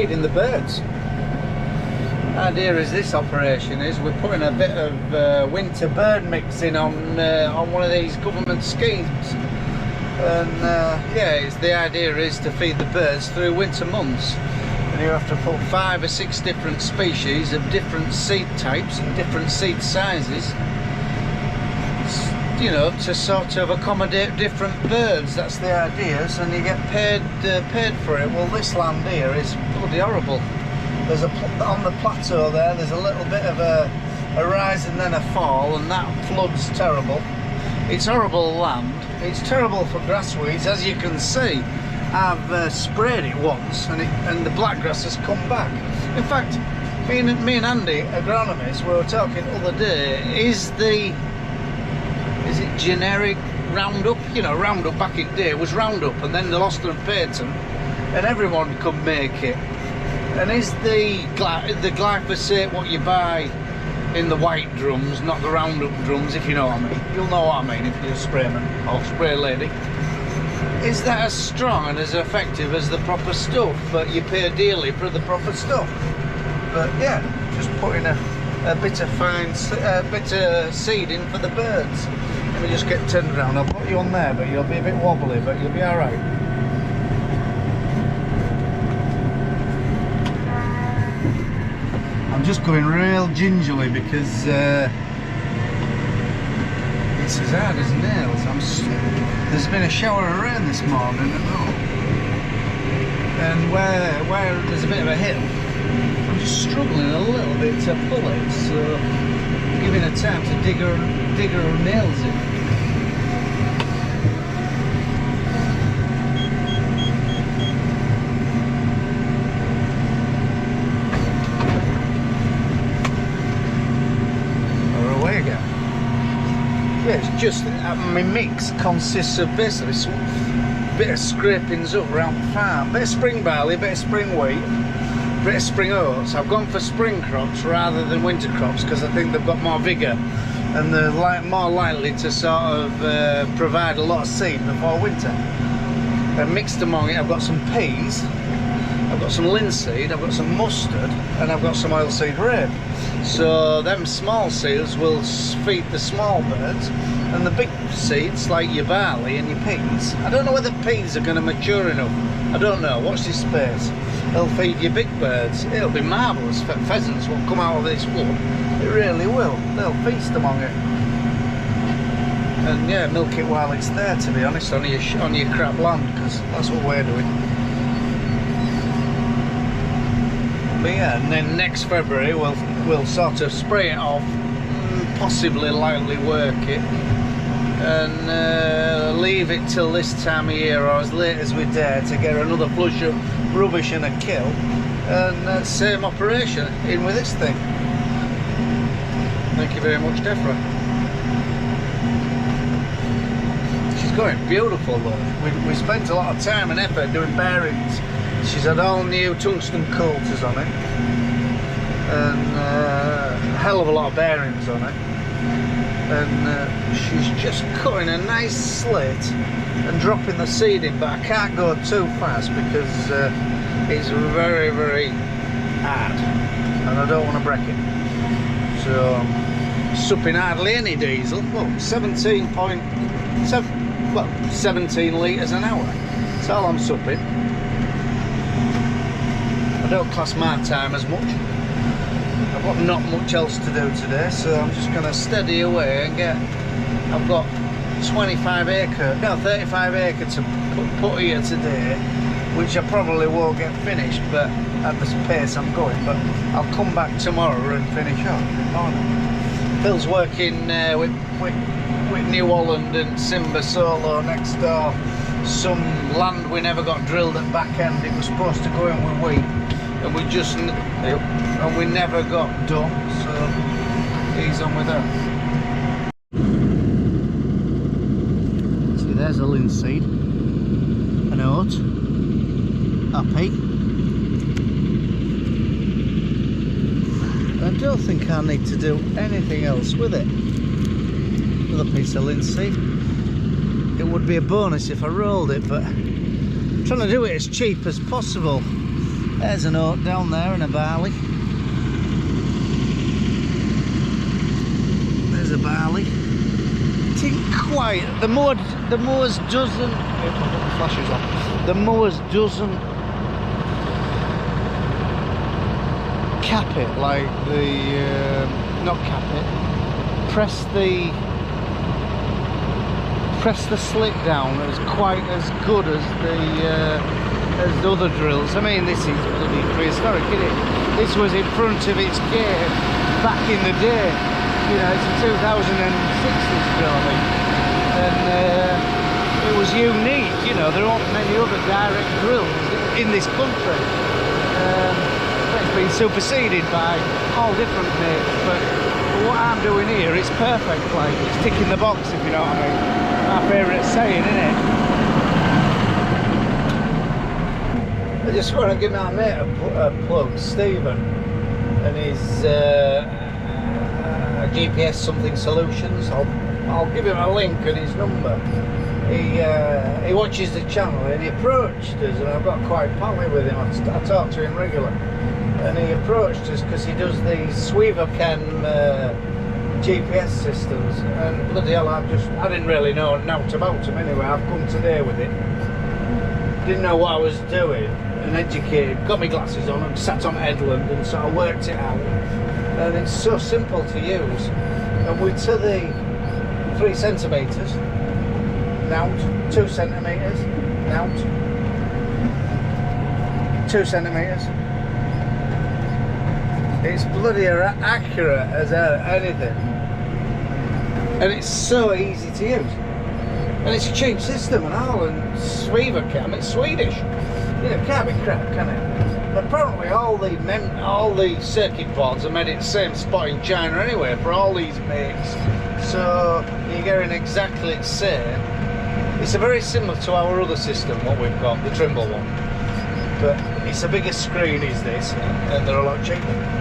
feeding the birds. The idea is this operation is we're putting a bit of winter bird mix in on one of these government schemes, and yeah, the idea is to feed the birds through winter months. And you have to put 5 or 6 different species of different seed types and different seed sizes, you know, to sort of accommodate different birds. That's the idea, and you get paid for it. Well, this land here is bloody horrible. There's on the plateau there's a little bit of a rise and then a fall, and that flood's terrible. It's horrible land. It's terrible for grass weeds, as you can see. I've sprayed it once, and the black grass has come back. In fact, me and Andy, agronomists, we were talking the other day. Is it generic Roundup? You know, Roundup back in the day was Roundup, and then they lost their patent, and everyone could make it. And is the glyphosate what you buy in the white drums, not the Roundup drums, if you know what I mean? You'll know what I mean if you're a sprayman or spray lady. Is that as strong and as effective as the proper stuff? But you pay dearly for the proper stuff. But yeah, just putting a bit of bit of seed in for the birds. Let me just get turned around. I'll put you on there, but you'll be a bit wobbly, but you'll be all right. I'm just going real gingerly because it's as hard as nails. There's been a shower of rain this morning and where there's a bit of a hill, I'm just struggling a little bit to pull it, so giving her time to dig her nails in. Yeah, it's just, my mix consists of basically a bit of scrapings up around the farm, bit of spring barley, bit of spring wheat, bit of spring oats. I've gone for spring crops rather than winter crops because I think they've got more vigour and they're more likely to sort of provide a lot of seed before winter. And mixed among it, I've got some peas, I've got some linseed, I've got some mustard, and I've got some oilseed rape. So them small seeds will feed the small birds, and the big seeds like your barley and your peas, I don't know whether peas are going to mature enough. I don't know. Watch this space. They'll feed your big birds. It'll be marvellous for pheasants will come out of this wood. It really will. They'll feast among it. And yeah, milk it while it's there, to be honest, on your crap land, because that's what we're doing. But yeah, and then next February we'll sort of spray it off, possibly lightly work it, and leave it till this time of year or as late as we dare to get another flush of rubbish and a kill, and same operation in with this thing. Thank you very much, Defra. She's going beautiful though. We spent a lot of time and effort doing bearings. She's had all new tungsten coulters on it, and a hell of a lot of bearings on it, and she's just cutting a nice slit and dropping the seed in, but I can't go too fast because it's very, very hard and I don't want to break it. So I'm supping hardly any diesel. Look, 17 litres an hour. That's all I'm supping. I don't class my time as much. I've got not much else to do today, so I'm just going to steady away and get. I've got 35 acre to put here today, which I probably won't get finished, but at the pace I'm going. But I'll come back tomorrow and finish up. Phil's working with New Holland and Simba Solo next door. Some land we never got drilled at back end. It was supposed to go in with wheat, and we never got done. So he's on with that. See, there's a linseed, an oat, a pea. I don't think I need to do anything else with it. Another piece of linseed. It would be a bonus if I rolled it, but I'm trying to do it as cheap as possible. There's an oak down there and a barley. There's a barley. It ain't quite. The mowers doesn't. I've got the flashes on. The mowers doesn't cap it like the not cap it. Press the slit down as quite as good as the other drills. I mean, this is bloody prehistoric, isn't it? This was in front of its gear back in the day. You know, it's a 2006 this drill, I think. And it was unique, you know, there aren't many other direct drills in this country. It's been superseded by all different makes, but what I'm doing here, it's perfect, like, it's ticking the box, if you know what I mean. My favourite saying, isn't it? I just want to give my mate a plug, Stephen, and his GPS something solutions. I'll give him a link and his number. He watches the channel and he approached us, and I've got quite pally with him. I talk to him regularly, and he approached us because he does these Sweavercam GPS systems, and bloody hell, I didn't really know naught about them anyway. I've come today with it, didn't know what I was doing, and educated, got my glasses on and sat on headland and sort of worked it out, and it's so simple to use. And we're to the 3 centimetres, nout, 2 centimetres, nout, 2 centimetres. It's bloody accurate as anything, and it's so easy to use, and it's a cheap system and all. And Sweavercam, it's Swedish, you know, can't be crap, can it? Apparently all the circuit boards are made at the same spot in China anyway for all these makes, so you're getting exactly the same. It's very similar to our other system, what we've got, the Trimble one, but it's a bigger screen is this, and they're a lot cheaper.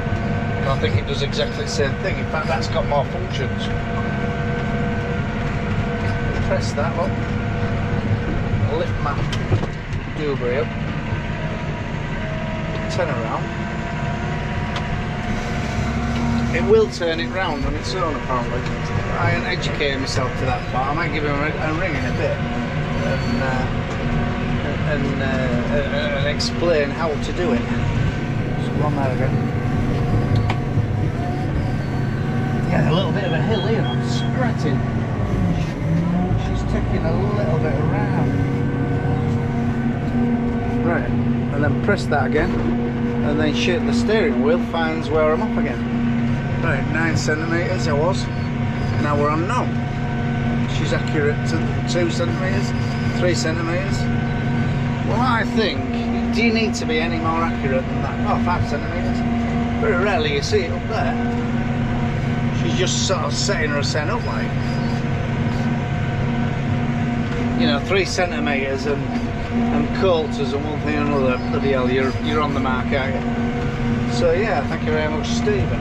I think it does exactly the same thing. In fact, that's got more functions. Press that up. Lift my doobry up. Turn around. It will turn it round on its own, apparently. I ain't educated myself to that part. I might give him a ring in a bit and explain how to do it. Just go on there again. Yeah, a little bit of a hill here, I'm scratching. She's taking a little bit around. Right, and then press that again, and then shake the steering wheel, finds where I'm up again. Right, 9 centimetres I was, now we're on now. She's accurate to 2 centimetres, 3 centimetres. Well, I think, do you need to be any more accurate than that? Oh, 5 centimetres. Very rarely you see it up there. She's just sort of setting her scent up like, you know, 3 centimetres and coulters and one thing and another. Bloody hell, you're on the mark, aren't you? So yeah, thank you very much, Stephen.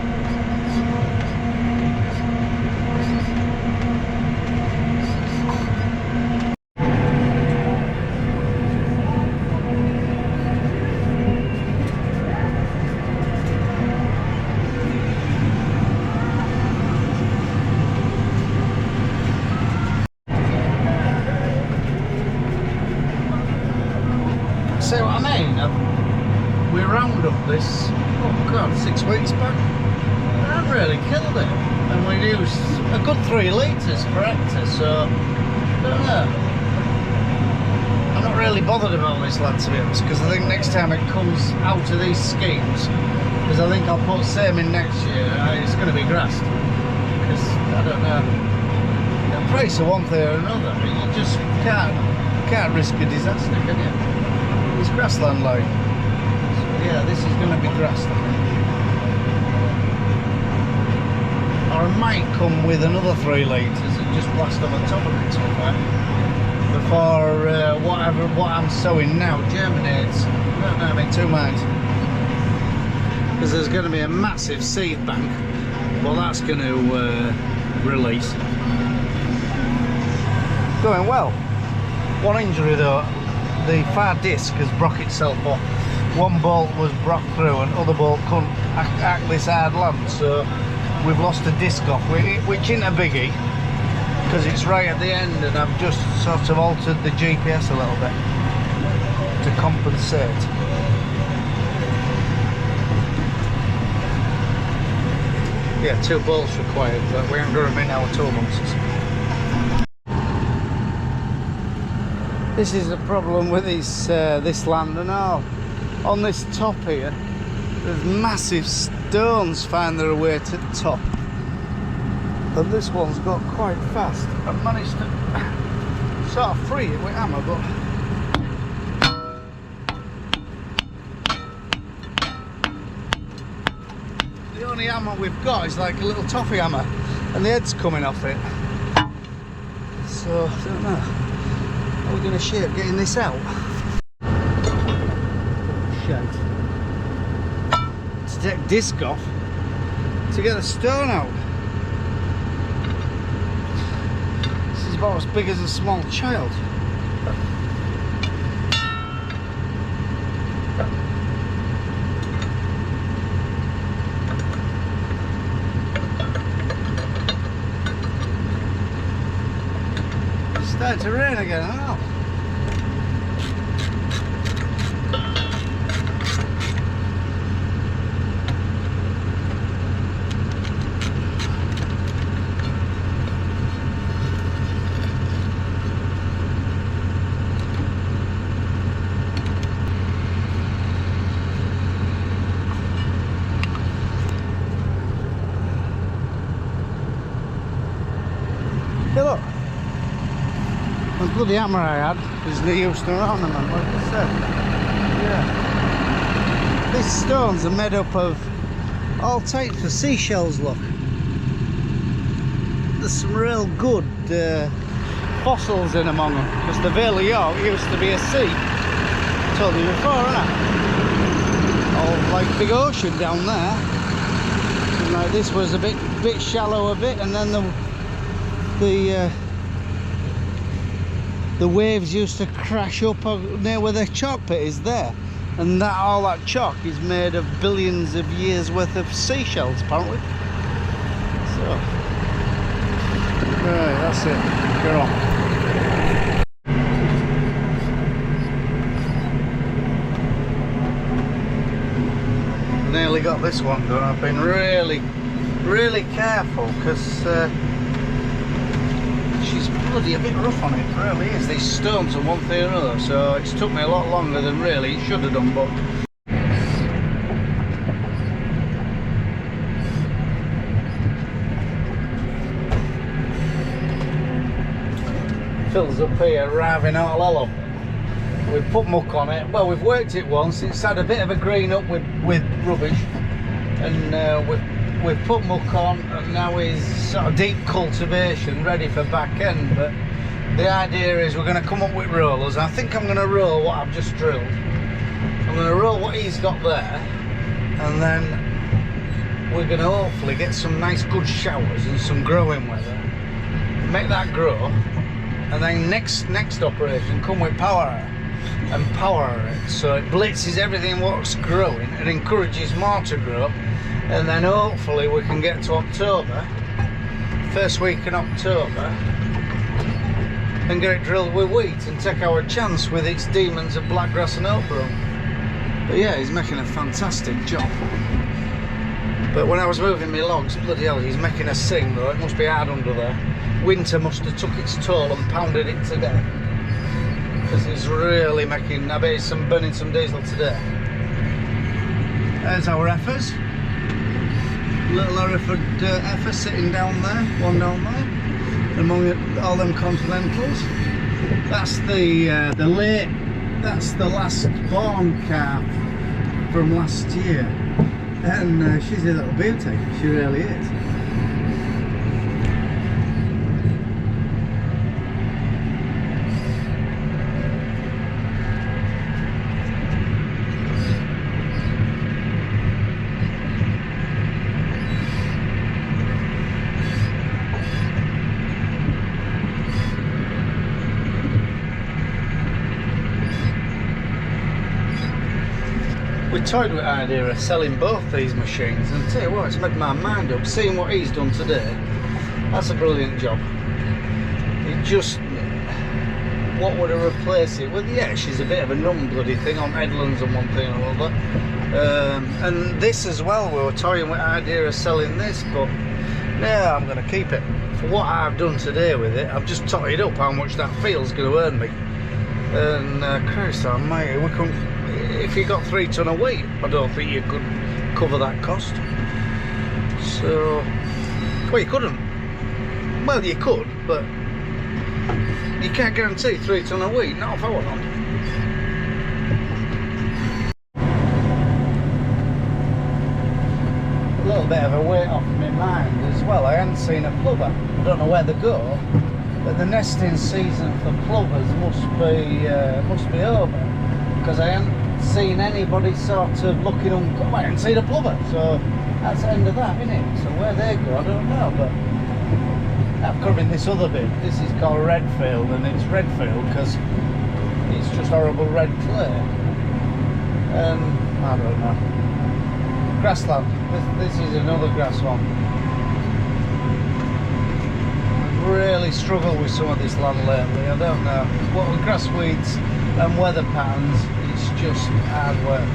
See what I mean? We round up this, oh god, 6 weeks back, and I've really killed it, and we used a good 3 litres per hectare, so I don't know. I'm not really bothered about this, lad, to be honest, because I think next time it comes out of these schemes, because I think I'll put same in next year, it's going to be grassed, because I don't know, the price of one thing or another, you just can't risk a disaster, can you? It's grassland like. So yeah, this is going to be grassed, I think. Or I might come with another 3 litres and just blast on the top of it, to be fair. Before what I'm sowing now germinates. I don't know, I'm in 2 minds. Because there's going to be a massive seed bank. Well, that's going to release. Going well. One injury though. The far disc has broke itself off one bolt was broke through and other bolt couldn't act this hard land, so we've lost a disc off, which isn't a biggie because it's right at the end, and I've just sort of altered the GPS a little bit to compensate. Yeah, 2 bolts required, but we haven't got them in our toolboxes. This is the problem with this land and all. On this top here, there's massive stones find their way to the top. And this one's got quite fast. I've managed to sort of free it with hammer, but the only hammer we've got is like a little toffee hammer, and the head's coming off it. So, I don't know. How are we going to shape getting this out? Shite. To take disc off, to get the stone out. This is about as big as a small child. It's starting to rain again, I know. Hey look, the bloody hammer I had is the Houston ornament, like I said. Yeah. These stones are made up of all types of seashells, look. There's some real good fossils in among them, because the Vale of York used to be a sea. I told you before, haven't I? All like big ocean down there. And like this was a bit shallow a bit, and then the waves used to crash up near where the chalk pit is there, and all that chalk is made of billions of years worth of seashells apparently. So right, that's it, get on. Nearly got this one done. I've been really careful because she's bloody a bit rough on it, it really is. These stones are one thing or another, so it's took me a lot longer than really it should have done, but fills up here, arriving out hollow. We've put muck on it. Well, we've worked it once. It's had a bit of a green up with rubbish, and we've put muck on, and now is sort of deep cultivation ready for back end. But the idea is we're going to come up with rollers. I think I'm going to roll what I've just drilled. I'm going to roll what he's got there, and then we're going to hopefully get some nice good showers and some growing weather, make that grow, and then next operation come with power and power it, so it blitzes everything what's growing and encourages more to grow. And then hopefully we can get to October, first week in October, and get it drilled with wheat and take our chance with its demons of blackgrass and oatmeal. But yeah, he's making a fantastic job. But when I was moving my logs, bloody hell, he's making us sing though. It must be hard under there. Winter must have took its toll and pounded it to death, because he's really making, I bet he's burning some diesel today. There's our heifers. Little Hereford heifer sitting down there, one down there, among all them continentals. That's that's the last born calf from last year, and she's a little beauty, she really is. we toyed with the idea of selling both these machines, and I tell you what, it's made my mind up. Seeing what he's done today, that's a brilliant job. It just, what would I replace it with? Yeah, she's a bit of a numb bloody thing on headlands and one thing or another. And this as well, we were toying with the idea of selling this, but no, I'm going to keep it. For what I've done today with it, I've just totted up how much that feel's going to earn me. And Christ almighty, we couldn't, if you got 3 ton of weight, I don't think you could cover that cost. So, well, you couldn't. Well, you could, but you can't guarantee 3 ton of weight, not if I want on. A little bit of a weight off my mind as well. I hadn't seen a plover. I don't know where they go, but the nesting season for plovers must be over, because I hadn't seen anybody sort of looking on. I hadn't seen a plover, so that's the end of that, isn't it? So where they go, I don't know, but I'm covering this other bit. This is called Redfield, and it's Redfield because it's just horrible red clay. I don't know. Grassland. This is another grass one. I've really struggled with some of this land lately. I don't know. What with grass weeds and weather patterns, it's just hard work.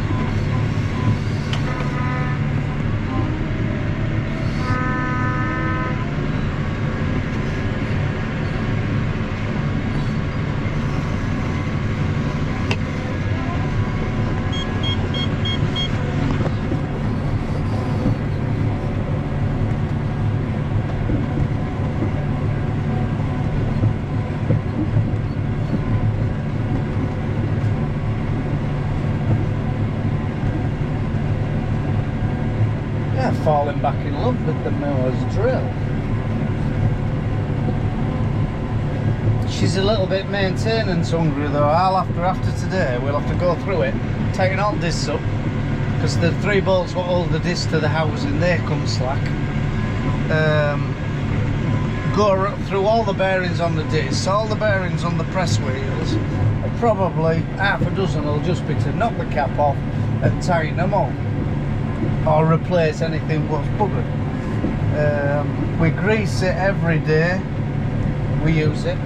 Falling back in love with the mower's drill. She's a little bit maintenance hungry though. After today, we'll have to go through it, taking all discs up, because the 3 bolts what hold the disc to the housing, they come slack. Go through all the bearings on the discs, all the bearings on the press wheels, and probably half a dozen will just be to knock the cap off and tighten them up, or replace anything what's buggered. We grease it every day, we use it,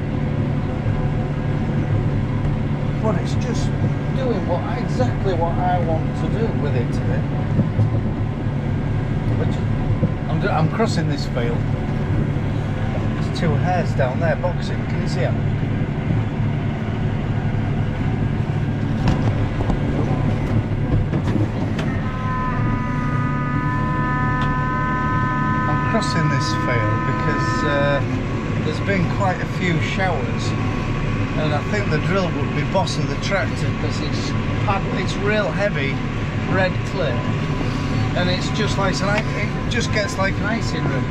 but it's just doing exactly what I want to do with it today. I'm crossing this field. There's 2 hares down there boxing, can you see them? Crossing this field because there's been quite a few showers, and I think the drill would be boss of the tractor because it's real heavy red clay, and it's just like it just gets like an icing rim.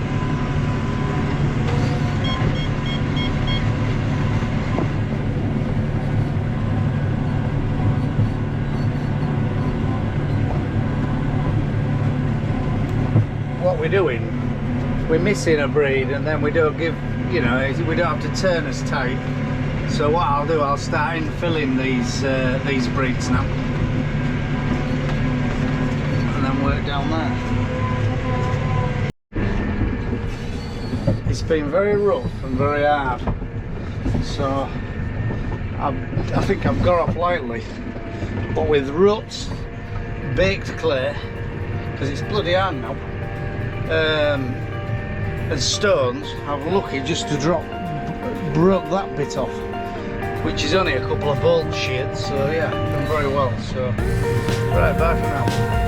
What we're doing, we're missing a breed, and then we don't give, we don't have to turn as tight. So what I'll do, I'll start infilling these breeds now, and then work down there. It's been very rough and very hard, so I think I've got off lightly, but with ruts, baked clay, because it's bloody hard now, and stones, I'm lucky just to broke that bit off, which is only a couple of bolt sheets, so yeah, done very well. So right, bye for now.